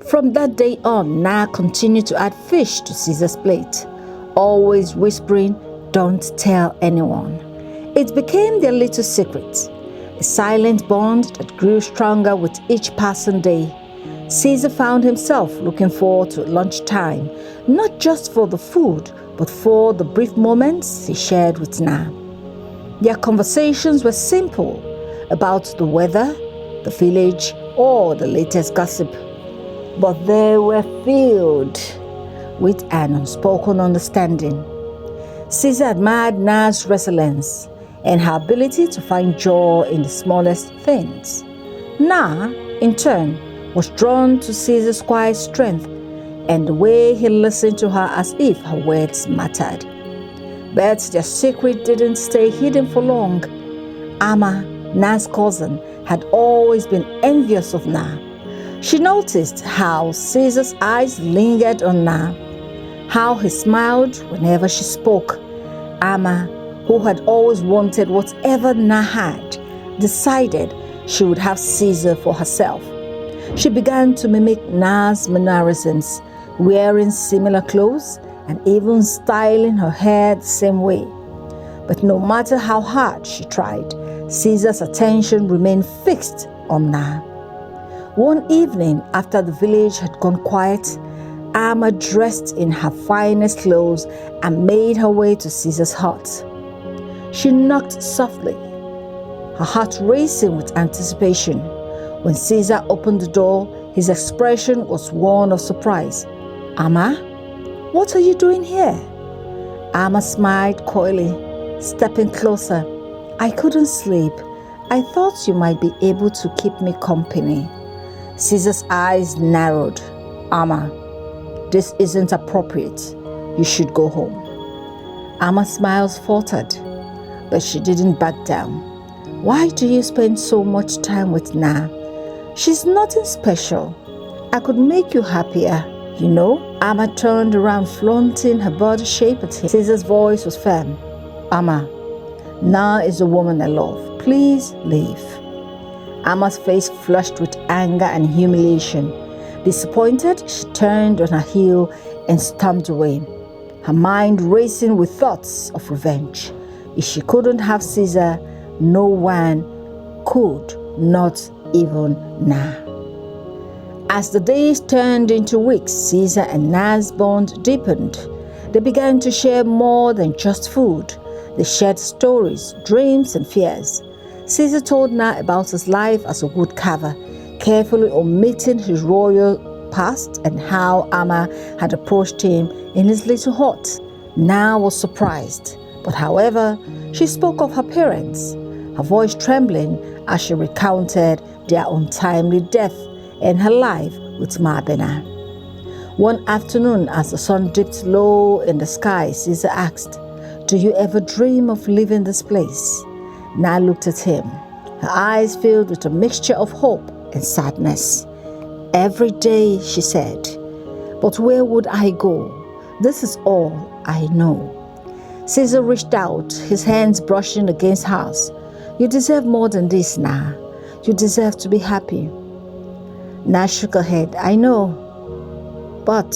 From that day on, Naa continued to add fish to Caesar's plate, always whispering, "Don't tell anyone." It became their little secret, a silent bond that grew stronger with each passing day. Caesar found himself looking forward to lunchtime, not just for the food, but for the brief moments he shared with Naa. Their conversations were simple, about the weather, the village, or the latest gossip, but they were filled with an unspoken understanding. Caesar admired Naa's resilience and her ability to find joy in the smallest things. Naa, in turn, was drawn to Caesar's quiet strength and the way he listened to her as if her words mattered. But their secret didn't stay hidden for long. Amma, Naa's cousin, had always been envious of Naa. She noticed how Caesar's eyes lingered on Naa, how he smiled whenever she spoke. Amma, who had always wanted whatever Naa had, decided she would have Caesar for herself. She began to mimic Naa's mannerisms, wearing similar clothes and even styling her hair the same way. But no matter how hard she tried, Caesar's attention remained fixed on Naa. One evening, after the village had gone quiet, Amma dressed in her finest clothes and made her way to Caesar's hut. She knocked softly, her heart racing with anticipation. When Caesar opened the door, his expression was one of surprise. "Amma, what are you doing here?" Amma smiled coyly, stepping closer. "I couldn't sleep. I thought you might be able to keep me company." Caesar's eyes narrowed. "Amma, this isn't appropriate. You should go home." Amma's smiles faltered, but she didn't back down. "Why do you spend so much time with Naa? She's nothing special. I could make you happier, you know." Amma turned around, flaunting her body shape at him. Caesar's voice was firm. "Amma, Naa is the woman I love. Please leave." Amma's face flushed with anger and humiliation. Disappointed, she turned on her heel and stormed away, her mind racing with thoughts of revenge. If she couldn't have Caesar, no one could, not even Naa. As the days turned into weeks, Caesar and Naa's bond deepened. They began to share more than just food. They shared stories, dreams, and fears. Caesar told Naa about his life as a woodcarver, carefully omitting his royal past and how Amma had approached him in his little hut. Naa was surprised, but however, she spoke of her parents, her voice trembling as she recounted their untimely death and her life with Mabena. One afternoon, as the sun dipped low in the sky, Caesar asked, "Do you ever dream of leaving this place?" Naa looked at him, her eyes filled with a mixture of hope and sadness. "Every day," she said. "But where would I go? This is all I know." Caesar reached out, his hands brushing against hers. "You deserve more than this, Naa. You deserve to be happy." Naa shook her head. "I know, but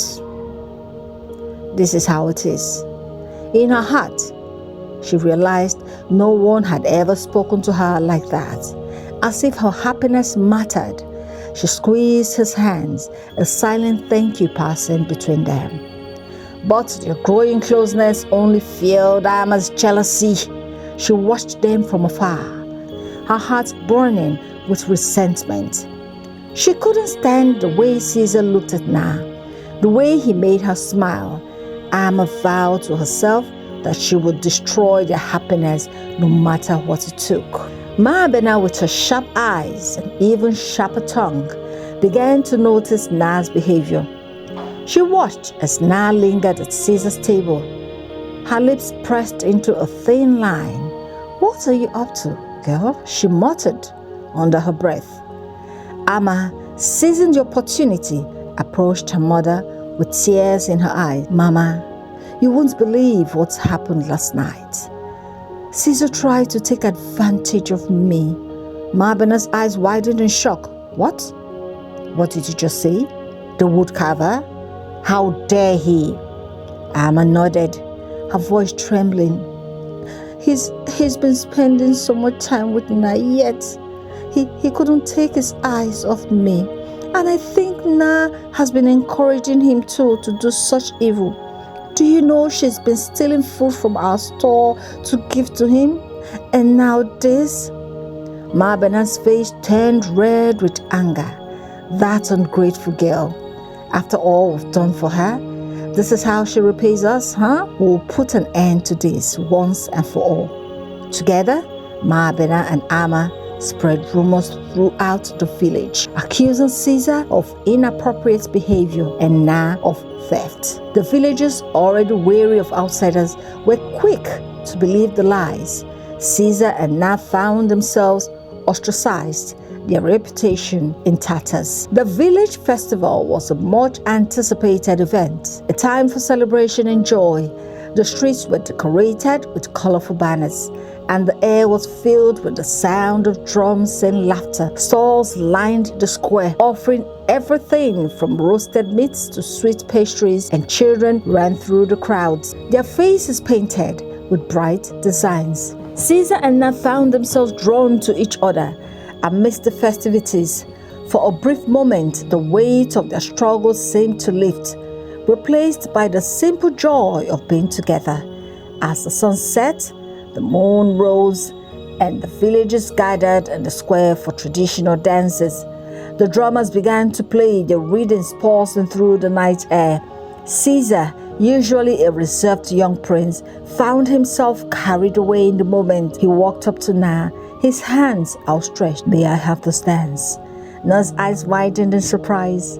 this is how it is." In her heart, she realized no one had ever spoken to her like that, as if her happiness mattered. She squeezed his hands, a silent thank you passing between them. But their growing closeness only fueled Amma's jealousy. She watched them from afar, her heart burning with resentment. She couldn't stand the way Caesar looked at Naa, the way he made her smile. Amma vowed to herself that she would destroy their happiness no matter what it took. Mabena, with her sharp eyes and even sharper tongue, began to notice Naa's behavior. She watched as Naa lingered at Caesar's table, her lips pressed into a thin line. "What are you up to, girl?" she muttered under her breath. Amma, seizing the opportunity, approached her mother with tears in her eyes. "Mama, you won't believe what's happened last night. Caesar tried to take advantage of me." Mabena's eyes widened in shock. "What? What did you just say? The woodcarver? How dare he? Amma nodded, her voice trembling. He's been spending so much time with Naa, yet he couldn't take his eyes off me. And I think Naa has been encouraging him too to do such evil. Do you know she's been stealing food from our store to give to him? And now this? Ma Bena's face turned red with anger. That ungrateful girl. After all we've done for her, this is how she repays us, huh? We'll put an end to this once and for all. Together, Ma Bena and Amma spread rumors throughout the village, accusing Caesar of inappropriate behavior and Naa of theft. The villagers, already wary of outsiders, were quick to believe the lies. Caesar and Naa found themselves ostracized, their reputation in tatters. The village festival was a much anticipated event, a time for celebration and joy. The streets were decorated with colorful banners, and the air was filled with the sound of drums and laughter. Stalls lined the square, offering everything from roasted meats to sweet pastries, and children ran through the crowds, their faces painted with bright designs. Caesar and Naa found themselves drawn to each other amidst the festivities. For a brief moment, the weight of their struggles seemed to lift, replaced by the simple joy of being together. As the sun set, the moon rose, and the villagers gathered in the square for traditional dances. The drummers began to play, their rhythms pulsing through the night air. Caesar, usually a reserved young prince, found himself carried away in the moment. He walked up to Naa, his hands outstretched. "May I have this dance?" Naa's eyes widened in surprise,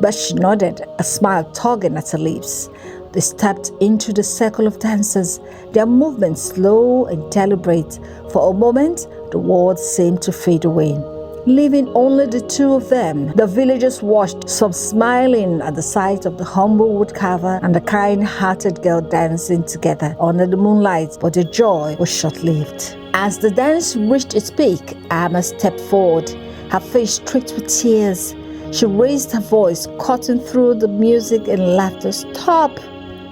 but she nodded, a smile tugging at her lips. They stepped into the circle of dancers, their movements slow and deliberate. For a moment, the world seemed to fade away, leaving only the two of them. The villagers watched, some smiling at the sight of the humble woodcarver and the kind-hearted girl dancing together under the moonlight, but the joy was short-lived. As the dance reached its peak, Amma stepped forward, her face streaked with tears. She raised her voice, cutting through the music and laughter. "Stop!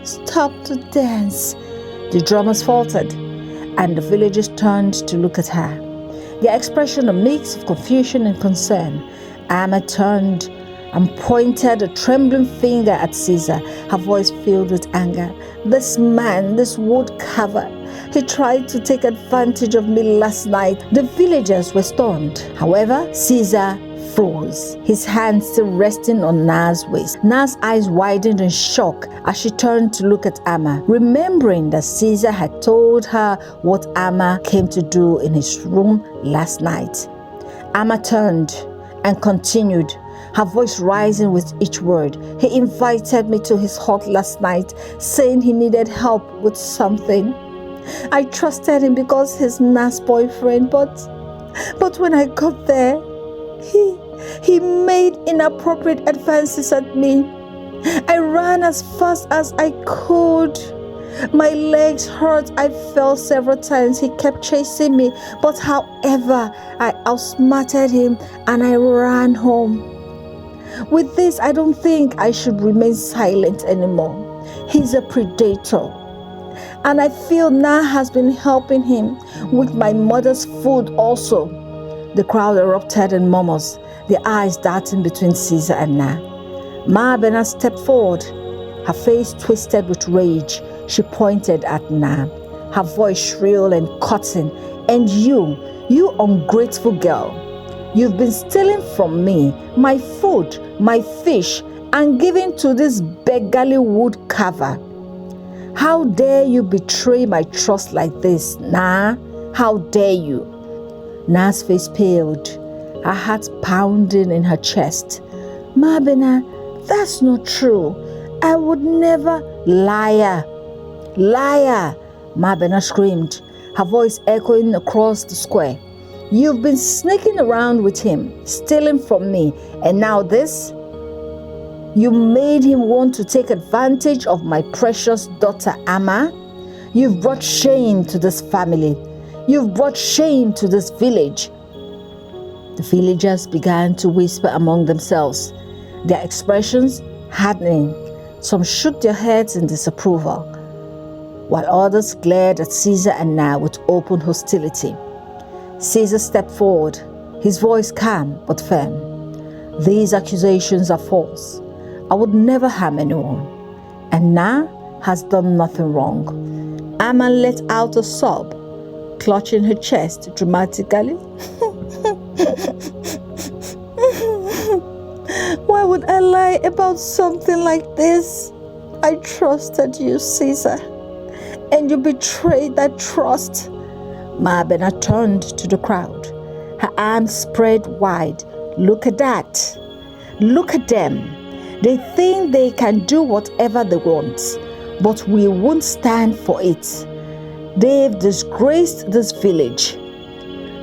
Stop the dance!" The drummers faltered, and the villagers turned to look at her, their expression a mix of confusion and concern. Amma turned and pointed a trembling finger at Caesar, her voice filled with anger. "This man, this woodcarver, he tried to take advantage of me last night." The villagers were stunned. However, Caesar froze, his hand still resting on Naa's waist. Naa's eyes widened in shock as she turned to look at Amma, remembering that Caesar had told her what Amma came to do in his room last night. Amma turned and continued, her voice rising with each word. "He invited me to his hut last night, saying he needed help with something. I trusted him because he's Naa's boyfriend, but when I got there, he made inappropriate advances at me. I ran as fast as I could. My legs hurt. I fell several times. He kept chasing me, but however, I outsmarted him and I ran home. With this, I don't think I should remain silent anymore. He's a predator. And I feel Naa has been helping him with my mother's food also." The crowd erupted in murmurs, their eyes darting between Caesar and Naa. Ma Bena stepped forward, her face twisted with rage. She pointed at Naa, her voice shrill and cutting. "And you ungrateful girl, you've been stealing from me, my food, my fish, and giving to this beggarly woodcarver. How dare you betray my trust like this, Naa? How dare you?" Naa's face paled, her heart pounding in her chest. "Ma Bena, that's not true. I would never." "Liar! Liar!" Ma Bena screamed, her voice echoing across the square. "You've been sneaking around with him, stealing from me, and now this? You made him want to take advantage of my precious daughter Amma. You've brought shame to this family. You've brought shame to this village." The villagers began to whisper among themselves, their expressions hardening. Some shook their heads in disapproval, while others glared at Caesar and Naa with open hostility. Caesar stepped forward, his voice calm but firm. "These accusations are false. I would never harm anyone, and Naa has done nothing wrong." Amma let out a sob, clutching her chest dramatically. "Why would I lie about something like this? I trusted you, Caesar, and you betrayed that trust." Mabena turned to the crowd, her arms spread wide. "Look at that. Look at them. They think they can do whatever they want, but we won't stand for it. They've disgraced this village."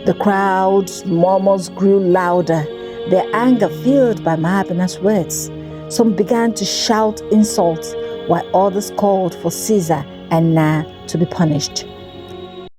The crowd's murmurs grew louder, their anger fueled by Mabena's words. Some began to shout insults, while others called for Caesar and Naa to be punished.